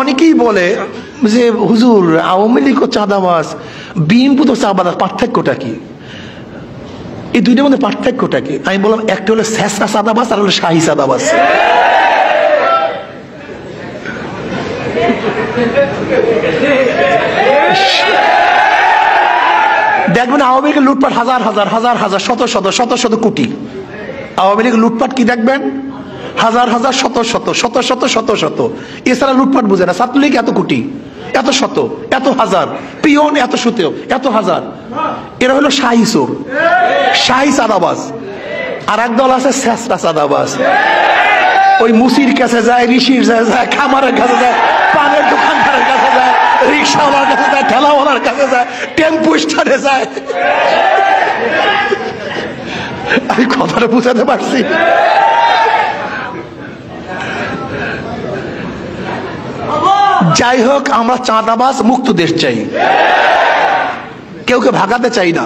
অনেকেই বলে যে হুজুর আওয়ামী লীগ ও চাঁদাবাজ, বিএনপি তো চাঁদাবাজ, পার্থক্যটা কি? এই দুইটার মধ্যে পার্থক্যটা কি? আমি বললাম একটা হলো শেষরা চাঁদাবাজ আর হলো শাহী চাঁদাবাজ। দেখবেন আওয়ামী লীগের লুটপাট হাজার হাজার হাজার হাজার শত শত শত শত কোটি। আওয়ামী লীগের লুটপাট কি দেখবেন? হাজার হাজার শত শত শত শত শত শত। এছাড়া লুটপাট বুঝে না। ছাত্রলীগ এত কোটি, এত শত, এত হাজার, পিয়ন এত শত, এত হাজার। এরা হলো শাহী চোর, শাহী চাঁদাবাজ। আর এক দল আছে শেষরা চাঁদাবাজ। ওই মুসির কাছে যায়, ঋষির কাছে যায়, খামারের কাছে যায়, পানের দোকানদারের কাছে যায়, রিক্সাওয়ালার কাছে যায়, ঠেলাওয়ালার কাছে যায়, টেম্পু স্ট্যান্ডে যায়। আমি কথাটা বুঝাতে পারছি? যাই হোক, আমরা চাঁদাবাজ মুক্ত দেশ চাই, কেউ ভাগাতে চাই না।